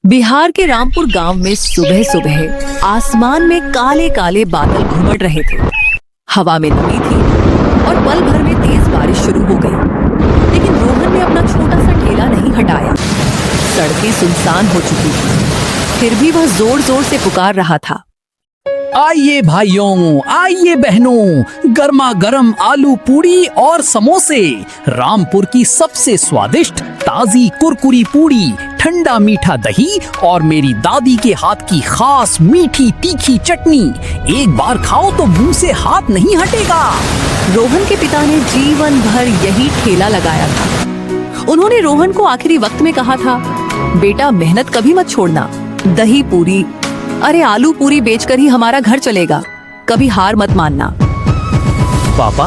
बिहार के रामपुर गांव में सुबह सुबह आसमान में काले काले बादल घुमड़ रहे थे। हवा में नमी थी और पल भर में तेज बारिश शुरू हो गई। लेकिन रोहन ने अपना छोटा सा ठेला नहीं हटाया। सड़कें सुनसान हो चुकी थी, फिर भी वह जोर जोर से पुकार रहा था। आइए भाइयों, आइए बहनों, गर्मा गर्म आलू पूड़ी और समोसे, रामपुर की सबसे स्वादिष्ट ताजी कुरकुरी पूड़ी, ठंडा मीठा दही और मेरी दादी के हाथ की खास मीठी तीखी चटनी। एक बार खाओ तो मुंह से हाथ नहीं हटेगा। रोहन के पिता ने जीवन भर यही ठेला लगाया था। उन्होंने रोहन को आखिरी वक्त में कहा था, बेटा मेहनत कभी मत छोड़ना। दही पूरी, अरे आलू पूरी बेचकर ही हमारा घर चलेगा, कभी हार मत मानना। पापा,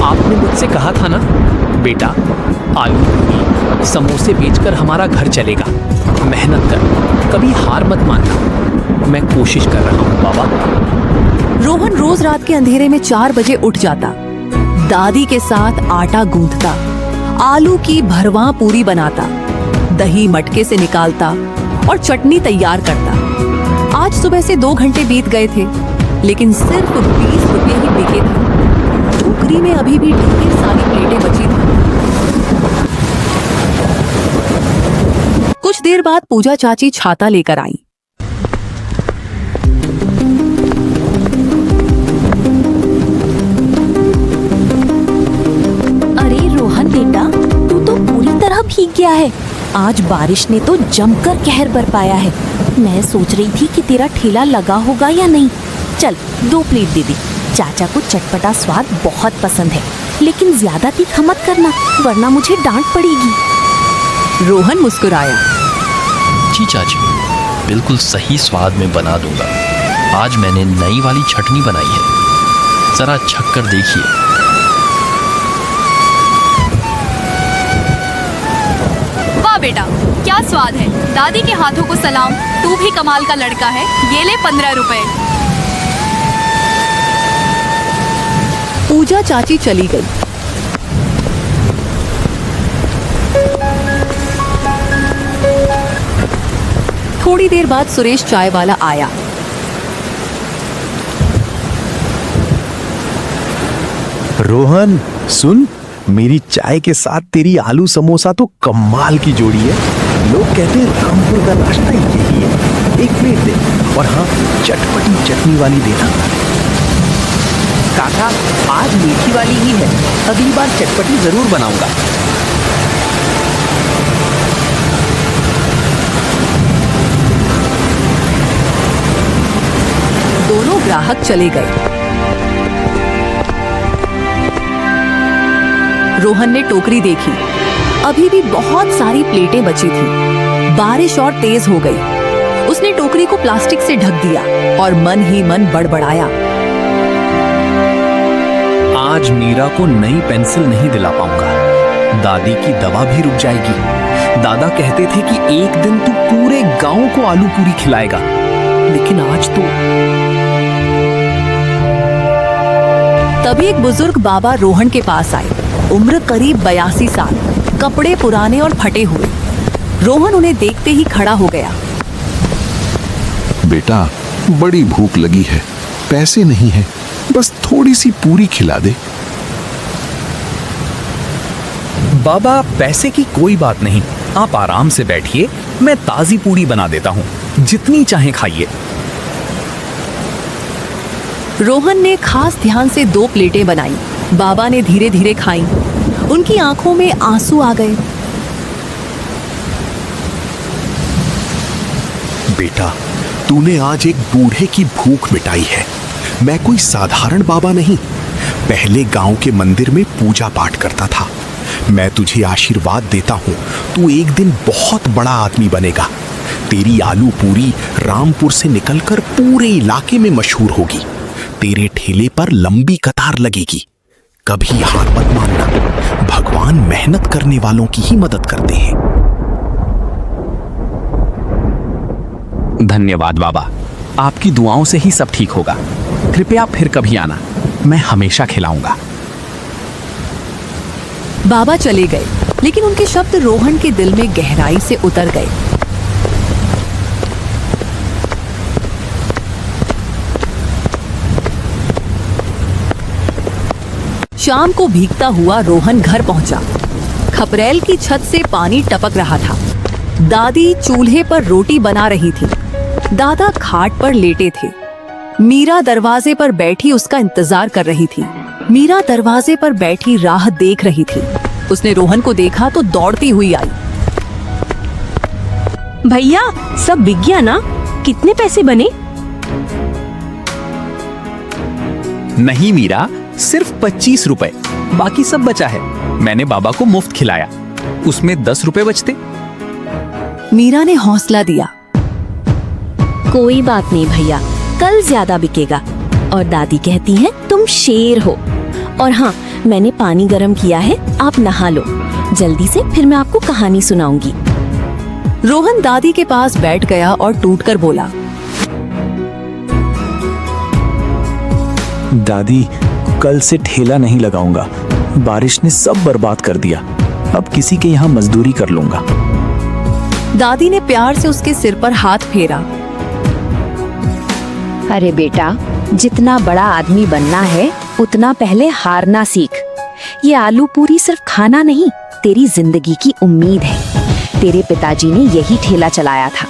आपने मुझसे कहा था ना, बेटा आलू पूरी समोसे बेचकर हमारा घर चलेगा। मेहनत कर, कभी हार मत मानना। मैं कोशिश कर रहा हूँ बाबा। रोहन रोज रात के अंधेरे में 4 बजे उठ जाता, दादी के साथ आटा गूंथता, आलू की भरवा पूरी बनाता, दही मटके से निकालता और चटनी तैयार करता। आज सुबह से 2 घंटे बीत गए थे, लेकिन सिर्फ 20 रुपये ही बिके थे। टोकरी में अभी भी ढेर सारी प्लेटें बची थी। कुछ देर बाद पूजा चाची छाता लेकर आई। अरे रोहन बेटा, तू तो पूरी तरह भीग गया है। आज बारिश ने तो जमकर कहर बरपाया है। मैं सोच रही थी कि तेरा ठेला लगा होगा या नहीं। चल 2 प्लेट दे दे। चाचा को चटपटा स्वाद बहुत पसंद है, लेकिन ज्यादा तीखा मत करना, वरना मुझे डांट पड़ेगी। रोहन मुस्कुराया। जी चाची, बिल्कुल सही स्वाद में बना दूंगा। आज मैंने नई वाली चटनी बनाई है, जरा छक कर देखिए। वाह बेटा, क्या स्वाद है। दादी के हाथों को सलाम, तू भी कमाल का लड़का है। ये ले 15 रुपए। पूजा चाची चली गई। थोड़ी देर बाद सुरेश चाय वाला आया। रोहन सुन, मेरी चाय के साथ तेरी आलू समोसा तो कमाल की जोड़ी है। लोग कहते हैं रामपुर का नाश्ता यही है। एक प्लेट दे, और हाँ, चटपटी चटनी वाली देना। काका, आज मीठी वाली ही है, अगली बार चटपटी जरूर बनाऊंगा। दोनों ग्राहक चले गए। रोहन ने टोकरी देखी, अभी भी बहुत सारी प्लेटें बची थी। बारिश और तेज हो गई। उसने टोकरी को प्लास्टिक से ढक दिया और मन ही मन बड़बड़ाया। आज मीरा को नई पेंसिल नहीं दिला पाऊंगा। दादी की दवा भी रुक जाएगी। दादा कहते थे कि एक दिन तू पूरे गांव को आलू पूरी खिलाएगा, लेकिन आज तो। तभी एक बुजुर्ग बाबा रोहन के पास आए। उम्र करीब 82 साल, कपड़े पुराने और फटे हुए। रोहन उन्हें देखते ही खड़ा हो गया। बेटा, बड़ी भूख लगी है, पैसे नहीं है, बस थोड़ी सी पूरी खिला दे। बाबा, पैसे की कोई बात नहीं, आप आराम से बैठिए, मैं ताजी पूरी बना देता हूँ, जितनी चाहे खाइए। रोहन ने खास ध्यान से 2 प्लेटें बनाई। बाबा ने धीरे धीरे खाई। उनकी आंखों में आंसू आ गए। बेटा, तूने आज एक बूढ़े की भूख मिटाई है। मैं कोई साधारण बाबा नहीं, पहले गांव के मंदिर में पूजा पाठ करता था। मैं तुझे आशीर्वाद देता हूँ, तू एक दिन बहुत बड़ा आदमी बनेगा। तेरी आलू पूरी रामपुर से निकलकर पूरे इलाके में मशहूर होगी। तेरे ठेले पर लंबी कतार लगेगी। कभी हार मत मानना, भगवान मेहनत करने वालों की ही मदद करते हैं। धन्यवाद बाबा, आपकी दुआओं से ही सब ठीक होगा। कृपया फिर कभी आना, मैं हमेशा खिलाऊंगा। बाबा चले गए, लेकिन उनके शब्द रोहन के दिल में गहराई से उतर गए। शाम को भीगता हुआ रोहन घर पहुंचा। खपरेल की छत से पानी टपक रहा था। दादी चूल्हे पर रोटी बना रही थी। दादा खाट पर लेटे थे। मीरा दरवाजे पर बैठी उसका इंतजार कर रही थी। मीरा दरवाजे पर बैठी राह देख रही थी। उसने रोहन को देखा तो दौड़ती हुई आई। भैया, सब बिक गया ना? कितने पैसे बने? नहीं मीरा, सिर्फ 25 रुपए। बाकी सब बचा है। मैंने बाबा को मुफ्त खिलाया, उसमें 10 रुपए बचते। मीरा ने हौसला दिया। कोई बात नहीं भैया, कल ज्यादा बिकेगा। और दादी कहती है तुम शेर हो। और हाँ, मैंने पानी गर्म किया है, आप नहा लो जल्दी से, फिर मैं आपको कहानी सुनाऊंगी। रोहन दादी के पास बैठ गया और टूटकर बोला, दादी, कल से ठेला नहीं लगाऊंगा। बारिश ने सब बर्बाद कर दिया। अब किसी के यहाँ मजदूरी कर लूंगा। दादी ने प्यार से उसके सिर पर हाथ फेरा। अरे बेटा, जितना बड़ा आदमी बनना है उतना पहले हारना सीख। ये आलू पूरी सिर्फ खाना नहीं, तेरी जिंदगी की उम्मीद है। तेरे पिताजी ने यही ठेला चलाया था।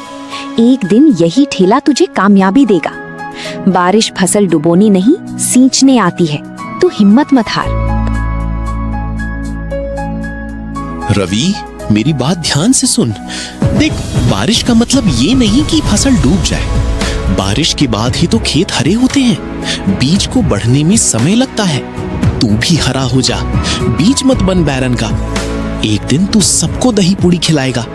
एक दिन यही ठेला तुझे कामयाबी देगा। बारिश फसल डुबोनी नहीं, सींचने आती है। तू हिम्मत मत हार। रवि, मेरी बात ध्यान से सुन। देख, बारिश का मतलब ये नहीं कि फसल डूब जाए। बारिश के बाद ही तो खेत हरे होते हैं। बीज को बढ़ने में समय लगता है। तू भी हरा हो जा, बीज मत बन बैरन का। एक दिन तू सबको दही पूड़ी खिलाएगा।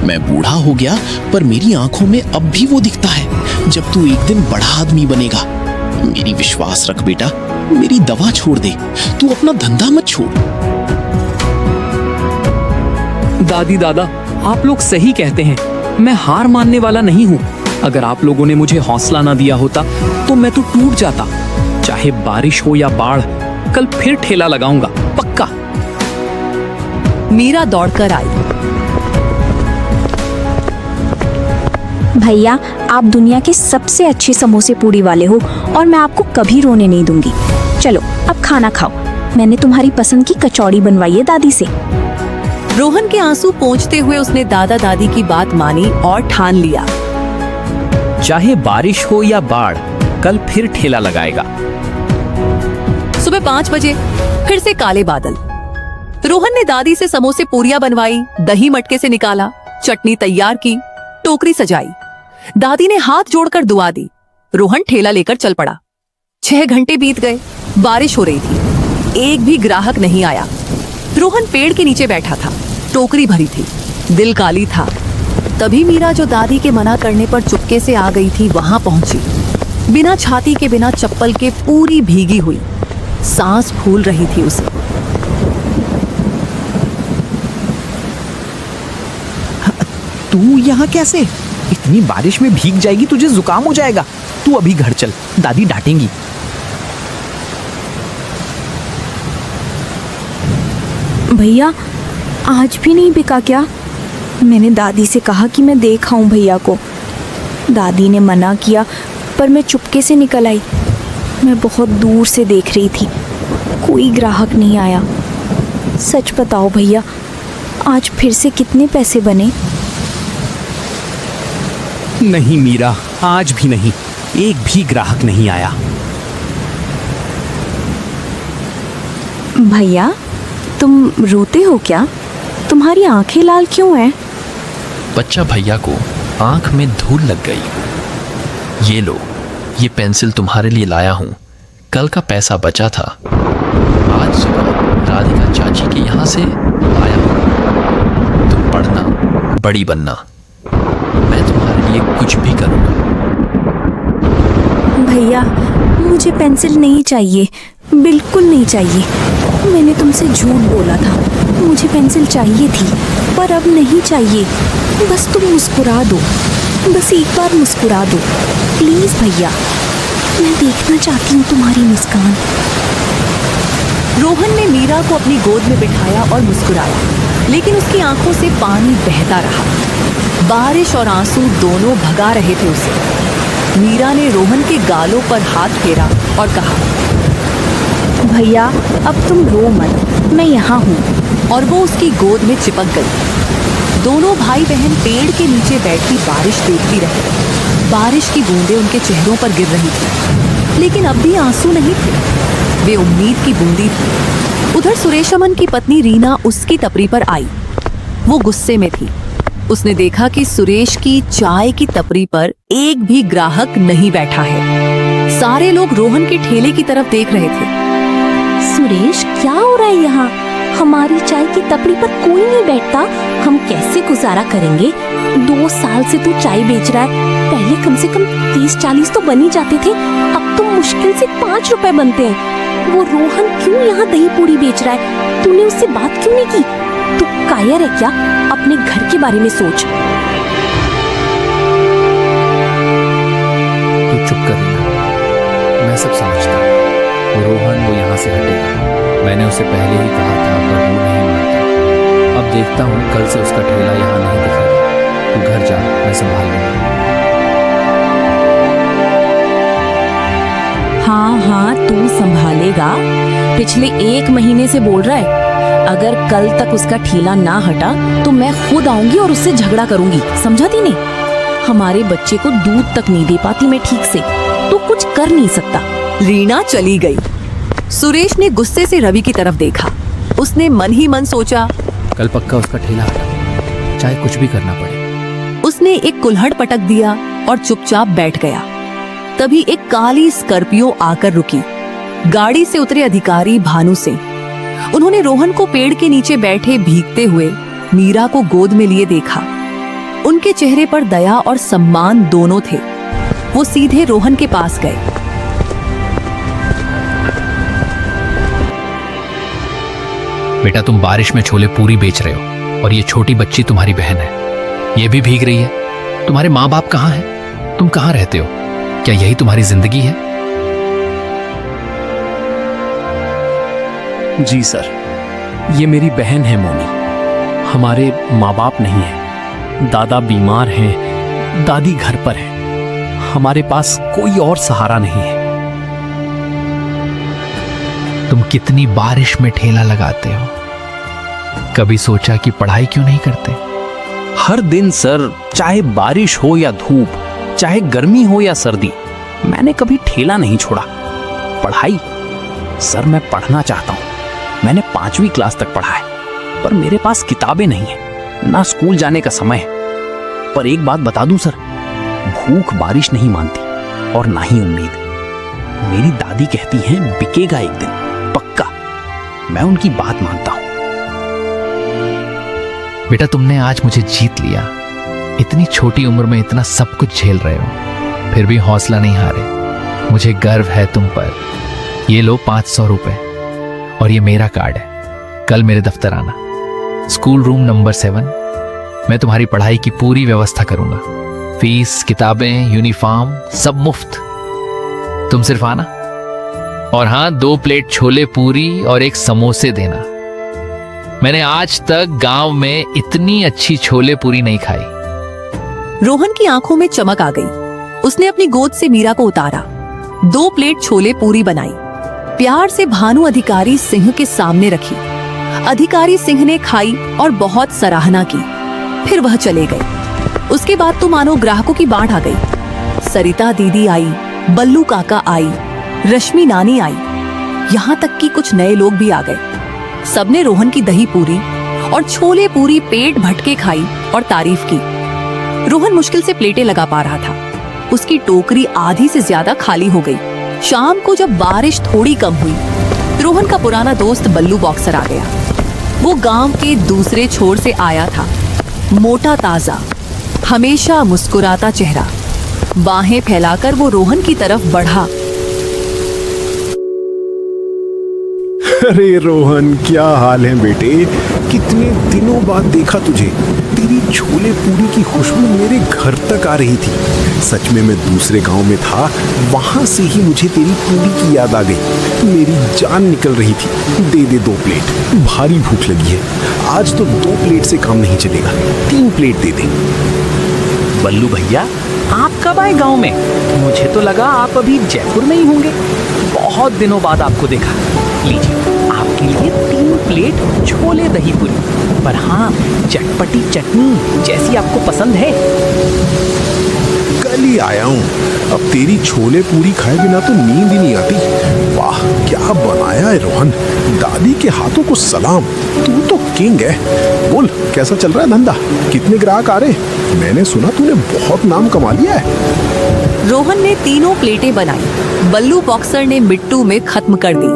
मैं बूढ़ा हो गया, पर मेरी आंखों में अब भी वो दिखता है जब तू एक दिन बड़ा आदमी बनेगा। मेरी विश्वास रख बेटा, मेरी दवा छोड़ दे, तू अपना धंधा मत छोड़। दादी दादा, आप लोग सही कहते हैं। मैं हार मानने वाला नहीं हूँ। अगर आप लोगों ने मुझे हौसला ना दिया होता तो मैं तो टूट जाता। चाहे बारिश हो या बाढ़, कल फिर ठेला लगाऊंगा, पक्का। मीरा दौड़कर आई। भैया, आप दुनिया के सबसे अच्छे समोसे पूड़ी वाले हो और मैं आपको कभी रोने नहीं दूंगी। चलो अब खाना खाओ। मैंने तुम्हारी पसंद की कचौड़ी बनवाई है दादी से। रोहन के आंसू पोंछते हुए उसने दादा दादी की बात मानी और ठान लिया। चाहे बारिश हो या बाढ़, कल फिर ठेला लगाएगा। सुबह 5 बजे फिर से काले बादल। रोहन ने दादी से समोसे पूरियां बनवाई, दही मटके से निकाला, चटनी तैयार की, टोकरी सजाई। दादी ने हाथ जोड़कर दुआ दी। रोहन ठेला लेकर चल पड़ा। 6 घंटे बीत गए। बारिश हो रही थी। एक भी ग्राहक नहीं आया। रोहन पेड़ के नीचे बैठा था। टोकरी भरी थी। दिल काली था। तभी मीरा, जो दादी के मना करने पर चुपके से आ गई थी, वहां पहुंची। बिना छाती के, बिना चप्पल के, पूरी भीगी हुई। सांस फूल रही थी उसे। तू यहाँ कैसे? इतनी बारिश में भीग जाएगी, तुझे जुकाम हो जाएगा। तू अभी घर चल, दादी डांटेंगी। भैया, आज भी नहीं बिका क्या? मैंने दादी से कहा कि मैं देख आऊं भैया को। दादी ने मना किया, पर मैं चुपके से निकल आई। मैं बहुत दूर से देख रही थी, कोई ग्राहक नहीं आया। सच बताओ भैया, आज फिर से कितने पैसे बने? नहीं मीरा, आज भी नहीं। एक भी ग्राहक नहीं आया। भैया, तुम रोते हो क्या? तुम्हारी आंखें लाल क्यों हैं? बच्चा भैया को आंख में धूल लग गई। ये लो, ये पेंसिल तुम्हारे लिए लाया हूं। कल का पैसा बचा था। आज सुबह राधिका चाची के यहाँ से आया हूं। तुम पढ़ना, बड़ी बनना। मैं तुम्हारे लिए कुछ भी करूंगा। भैया, मुझे पेंसिल नहीं चाहिए, बिल्कुल नहीं चाहिए। मैंने तुमसे झूठ बोला था। मुझे पेंसिल चाहिए थी, पर अब नहीं चाहिए। बस तुम मुस्कुरा दो, बस एक बार मुस्कुरा दो प्लीज भैया। मैं देखना चाहती हूँ तुम्हारी मुस्कान। रोहन ने मीरा को अपनी गोद में बिठाया और मुस्कुराया, लेकिन उसकी आंखों से पानी बहता रहा। बारिश और आंसू दोनों भगा रहे थे उसे। मीरा ने रोहन के गालों पर हाथ फेरा और कहा, भैया अब तुम रो मत, मैं यहाँ हूँ। और वो उसकी गोद में चिपक गई। दोनों भाई बहन पेड़ के नीचे बैठी बारिश देखती रहे। बारिश की बूंदें उनके चेहरों पर गिर रही थी, लेकिन अब भी आंसू नहीं थे, वे उम्मीद की बूंदी थी। उधर सुरेशमन की पत्नी रीना उसकी टपरी पर आई। वो गुस्से में थी। उसने देखा कि सुरेश की चाय की टपरी पर एक भी ग्राहक नहीं बैठा है। सारे लोग रोहन के ठेले की तरफ देख रहे थे। सुरेश, क्या हो रहा है यहाँ? हमारी चाय की टपरी पर कोई नहीं बैठता, हम कैसे गुजारा करेंगे? 2 साल से तू चाय बेच रहा है। पहले कम से कम 30-40 तो बन ही जाते थे, अब तो मुश्किल से 5 रुपए बनते हैं। वो रोहन क्यों यहाँ दही पूरी बेच रहा है? तूने उससे बात क्यों नहीं की? तू कायर है क्या? अपने घर के बारे में सोच। तू चुप कर रही है, मैं सब समझता हूँ। वो रोहन वो यहाँ से हटेगा, मैंने उसे पहले ही कहा था, पर वो नहीं मानता। अब देखता हूँ कल से उसका ठेला यहाँ नहीं दिखेगा। तू घर जा, मैं संभाल लूंगा। हाँ, तू संभालेगा। पिछले 1 महीने से बोल रहा है, अगर कल तक उसका ठेला ना हटा तो मैं खुद आऊंगी और उससे झगड़ा करूंगी, समझा तूने? हमारे बच्चे को दूध तक नहीं दे पाती मैं ठीक से, तो कुछ कर नहीं सकता। रीना चली गई। सुरेश ने गुस्से से रवि की तरफ देखा। उसने मन ही मन सोचा, कल पक्का उसका ठेला हटा, चाहे कुछ भी करना पड़े। उसने एक कुल्हड़ पटक दिया और चुपचाप बैठ गया। तभी एक काली स्कॉर्पियो आकर रुकी। गाड़ी से उतरे अधिकारी भानु सिंह। उन्होंने रोहन को पेड़ के नीचे बैठे भीगते हुए मीरा को गोद में लिए देखा। उनके चेहरे पर दया और सम्मान दोनों थे। वो सीधे रोहन के पास गए। बेटा, तुम बारिश में छोले पूरी बेच रहे हो और ये छोटी बच्ची तुम्हारी बहन है, ये भी भीग रही है। तुम्हारे माँ बाप कहाँ हैं? तुम कहाँ रहते हो? क्या यही तुम्हारी जिंदगी है? जी सर, ये मेरी बहन है मोनी। हमारे माँ बाप नहीं हैं। दादा बीमार हैं, दादी घर पर है। हमारे पास कोई और सहारा नहीं है। तुम कितनी बारिश में ठेला लगाते हो? कभी सोचा कि पढ़ाई क्यों नहीं करते? हर दिन सर, चाहे बारिश हो या धूप, चाहे गर्मी हो या सर्दी, मैंने कभी ठेला नहीं छोड़ा। पढ़ाई सर, मैं पढ़ना चाहता हूँ। मैंने 5वीं क्लास तक पढ़ा है, पर मेरे पास किताबें नहीं है, ना स्कूल जाने का समय है। पर एक बात बता दूं सर, भूख बारिश नहीं मानती और ना ही उम्मीद। मेरी दादी कहती हैं बिकेगा एक दिन, पक्का। मैं उनकी बात मानता हूं। बेटा, तुमने आज मुझे जीत लिया। इतनी छोटी उम्र में इतना सब कुछ झेल रहे हो, फिर भी हौसला नहीं हारे। मुझे गर्व है तुम पर। ये लो 500 रुपए और ये मेरा कार्ड है। कल मेरे दफ्तर आना, स्कूल रूम नंबर 7। मैं तुम्हारी पढ़ाई की पूरी व्यवस्था करूंगा। फीस, किताबें, यूनिफॉर्म सब मुफ्त। तुम सिर्फ आना। और हाँ, 2 प्लेट छोले पूरी और 1 समोसे देना। मैंने आज तक गांव में इतनी अच्छी छोले पूरी नहीं खाई। रोहन की आंखों में चमक आ गई। उसने अपनी गोद से मीरा को उतारा, 2 प्लेट छोले पूरी बनाई, प्यार से भानु अधिकारी सिंह के सामने रखी। अधिकारी सिंह ने खाई और बहुत सराहना की। फिर वह चले गए। उसके बाद तो मानो ग्राहकों की बाढ़ आ गई। सरिता दीदी आई, बल्लू काका आई, रश्मि नानी आई, यहाँ तक कि कुछ नए लोग भी आ गए। सबने रोहन की दही पूरी और छोले पूरी पेट भटके खाई और तारीफ की। रोहन मुश्किल से प्लेटें लगा पा रहा था। उसकी टोकरी आधी से ज्यादा खाली हो गई। शाम को जब बारिश थोड़ी कम हुई, रोहन का पुराना दोस्त बल्लू बॉक्सर आ गया। वो गांव के दूसरे छोर से आया था। मोटा ताजा, हमेशा मुस्कुराता चेहरा। बाहें फैलाकर वो रोहन की तरफ बढ़ा। अरे रोहन, क्या हाल है बेटे? कितने दिनों बाद देखा तुझे। तेरी छोले पूरी की खुशबू मेरे घर तक आ रही थी। सच में मैं दूसरे गांव में था, वहां से ही मुझे तेरी पूरी की याद आ गई। मेरी जान निकल रही थी। दे दे 2 प्लेट, भारी भूख लगी है। आज तो 2 प्लेट से काम नहीं चलेगा, 3 प्लेट दे दे। बल्लू भैया, आप कब आए गांव में? मुझे तो लगा आप अभी जयपुर में ही होंगे। बहुत दिनों बाद आपको देखा। लीजिए, आपके लिए 3 प्लेट छोले दही पूरी, पर हाँ चटपटी चटनी जैसी आपको पसंद है। कल ही आया हूँ, अब तेरी छोले पूरी खाए बिना तो नींद ही नहीं आती। वाह क्या बनाया है रोहन, दादी के हाथों को सलाम, तू तो किंग है। बोल कैसा चल रहा है धंधा, कितने ग्राहक आ रहे? मैंने सुना तूने बहुत नाम कमा लिया है। रोहन ने तीनों प्लेटें बनाई, बल्लू बॉक्सर ने मिट्टू में खत्म कर दी।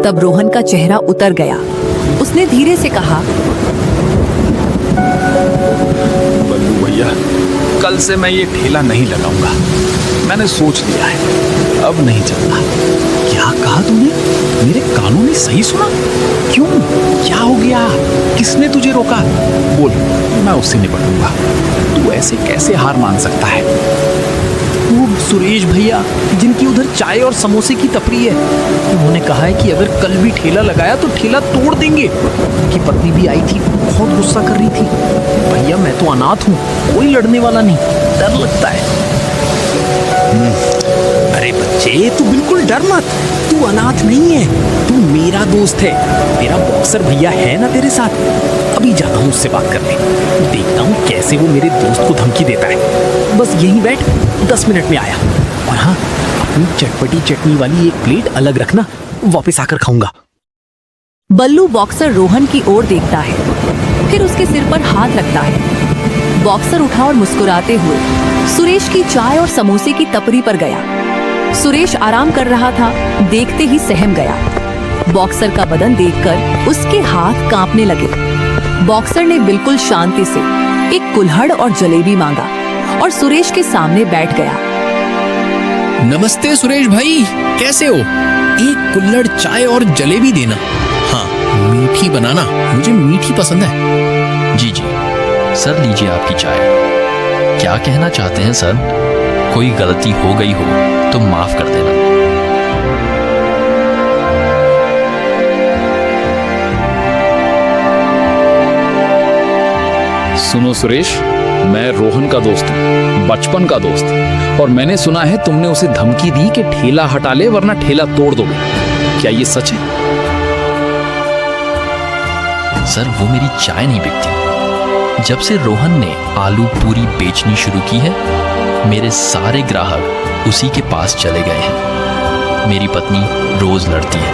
तब रोहन का चेहरा उतर गया। उसने धीरे से कहा, बल्लू भैया, कल से मैं ये ठेला नहीं लगाऊंगा। मैंने सोच लिया है, अब नहीं चलता। क्या कहा तूने? मेरे कानों ने सही सुना? क्यों, क्या हो गया? किसने तुझे रोका? बोल, मैं उससे निपटूंगा। तू ऐसे कैसे हार मान सकता है? वो सुरेश भैया जिनकी उधर चाय और समोसे की टपरी है, उन्होंने कहा है कि अगर कल भी ठेला लगाया तो ठेला तोड़ देंगे। उनकी पत्नी भी आई थी, बहुत गुस्सा कर रही थी। भैया मैं तो अनाथ हूँ, कोई लड़ने वाला नहीं, डर लगता है। अरे बच्चे तू बिल्कुल डर मत, तू अनाथ नहीं है, तू मेरा दोस्त है। तेरा बॉक्सर भैया है ना तेरे साथ, अभी जाता हूँ उससे बात करने, देखता हूँ कैसे वो मेरे दोस्त को धमकी देता है। बस यहीं बैठ, 10 मिनट में आया। और हाँ, अपनी चटपटी चटनी वाली 1 प्लेट अलग रखना, वापस आकर खाऊंगा। बल्लू बॉक्सर रोहन की ओर देखता है, फिर उसके सिर पर हाथ रखता है। बॉक्सर उठा और मुस्कुराते हुए सुरेश की चाय और समोसे की टपरी पर गया। सुरेश आराम कर रहा था, देखते ही सहम गया। बॉक्सर का बदन देखकर उसके हाथ कांपने लगे। बॉक्सर ने बिल्कुल शांति से एक कुल्हड़ और जलेबी मांगा और सुरेश के सामने बैठ गया। नमस्ते सुरेश भाई, कैसे हो? 1 कुल्हड़ चाय और जलेबी देना। हाँ मीठी बनाना, मुझे मीठी पसंद है। जी जी सर, लीजिए आपकी चाय। क्या कहना चाहते हैं सर? कोई गलती हो गई हो तो माफ कर देना। सुनो सुरेश, मैं रोहन का दोस्त हूँ, बचपन का दोस्त, और मैंने सुना है तुमने उसे धमकी दी कि ठेला हटा ले वरना ठेला तोड़ दोगे। क्या ये सच है? सर वो मेरी चाय नहीं बिकती। जब से रोहन ने आलू पूरी बेचनी शुरू की है, मेरे सारे ग्राहक उसी के पास चले गए हैं। मेरी पत्नी रोज लड़ती है,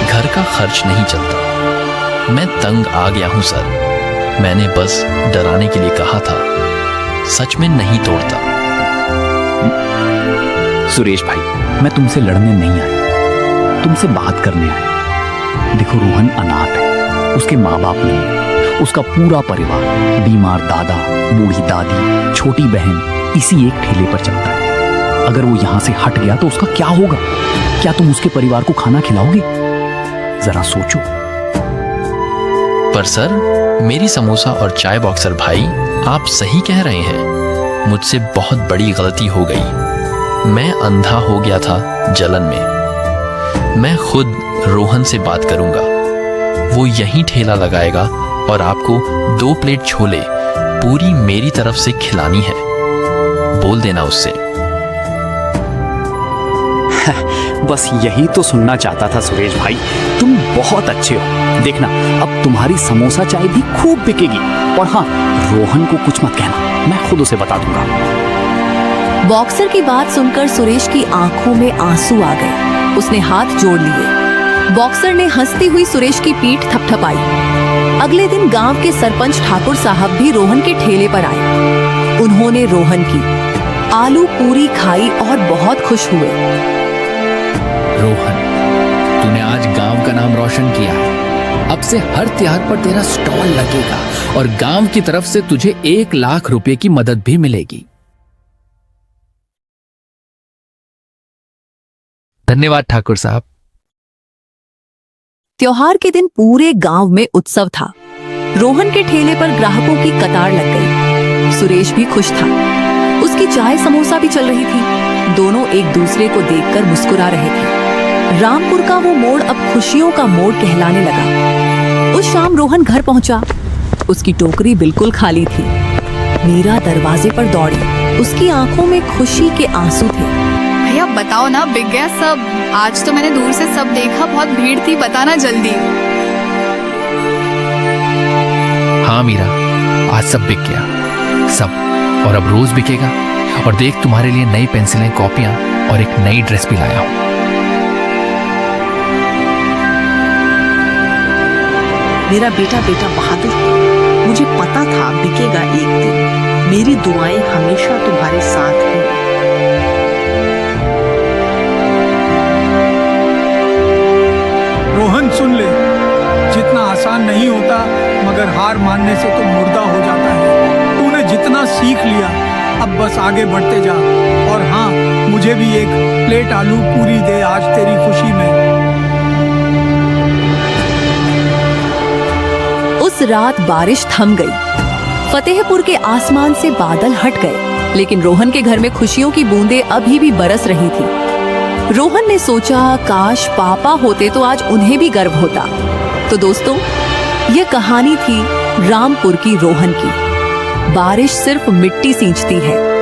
घर का खर्च नहीं चलता। मैं तंग आ गया हूं सर, मैंने बस डराने के लिए कहा था, सच में नहीं तोड़ता। सुरेश भाई, मैं तुमसे लड़ने नहीं आया, तुमसे बात करने आया। देखो रोहन अनाथ है, उसके माँ बाप नहीं है, उसका पूरा परिवार, बीमार दादा, बूढ़ी दादी, छोटी बहन इसी एक ठेले पर चलता है। अगर वो यहाँ से हट गया तो उसका क्या होगा? क्या तुम उसके परिवार को खाना खिलाओगे? जरा सोचो। पर सर मेरी समोसा और चाय बॉक्सर भाई, आप सही कह रहे हैं, मुझसे बहुत बड़ी गलती हो गई। मैं अंधा हो गया था जलन में। मैं खुद रोहन से बात करूंगा, वो यहीं ठेला लगाएगा और आपको 2 प्लेट छोले पूरी मेरी तरफ से खिलानी है। बोल देना उससे। बस यही तो सुनना चाहता था सुरेश भाई, तुम बहुत अच्छे हो। देखना अब तुम्हारी समोसा चाय भी खूब बिकेगी। और हाँ, रोहन को कुछ मत कहना, मैं खुद उसे बता दूंगा। बॉक्सर की बात सुनकर सुरेश की आंखों में आंसू आ गए। उसने हाथ जोड़ लिए। बॉक्सर ने हंसती हुई सुरेश की पीठ थपथपाई। अगले दिन गांव के सरपंच ठाकुर साहब भी रोहन के ठेले पर आए। उन्होंने रोहन की आलू पूरी खाई और बहुत खुश हुए। रोहन, तूने आज गांव का नाम रोशन किया है। अब से हर त्योहार पर तेरा स्टॉल लगेगा और गांव की तरफ से तुझे 1 लाख रुपए की मदद भी मिलेगी। धन्यवाद ठाकुर साहब। त्योहार के दिन पूरे गांव में उत्सव था। रोहन के ठेले पर ग्राहकों की कतार लग गई। सुरेश भी खुश था, उसकी चाय समोसा भी चल रही थी। दोनों एक दूसरे को देखकर मुस्कुरा रहे थे। रामपुर का वो मोड़ अब खुशियों का मोड़ कहलाने लगा। उस शाम रोहन घर पहुंचा। उसकी टोकरी बिल्कुल खाली थी। मीरा दरवाजे पर दौड़ी। उसकी आंखों में खुशी के आंसू थे। भैया बताओ ना, बिक गया सब? आज तो मैंने दूर से सब देखा, बहुत भीड़ थी, बताना जल्दी। हाँ मीरा, आज सब बिक गया, सब। और अब रोज बिकेगा। और देख, तुम्हारे लिए नई पेंसिलें, कॉपियां और एक नई ड्रेस भी लाया हूं। मेरा बेटा बहादुर है। मुझे पता था बिकेगा एक दिन। मेरी दुआएं हमेशा तुम्हारे साथ हैं। रोहन सुन ले, जितना आसान नहीं होता मगर हार मानने से तो मुर्दा हो जाता है। तूने जितना सीख लिया, अब बस आगे बढ़ते जा। और हाँ, मुझे भी एक प्लेट आलू पूरी दे आज तेरी खुशी में। उस रात बारिश थम गई। फतेहपुर के आसमान से बादल हट गए, लेकिन रोहन के घर में खुशियों की बूंदें अभी भी बरस रही थी। रोहन ने सोचा, काश पापा होते तो आज उन्हें भी गर्व होता। तो दोस्तों, यह कहानी थी रामपुर की रोहन की। बारिश सिर्फ मिट्टी सींचती है,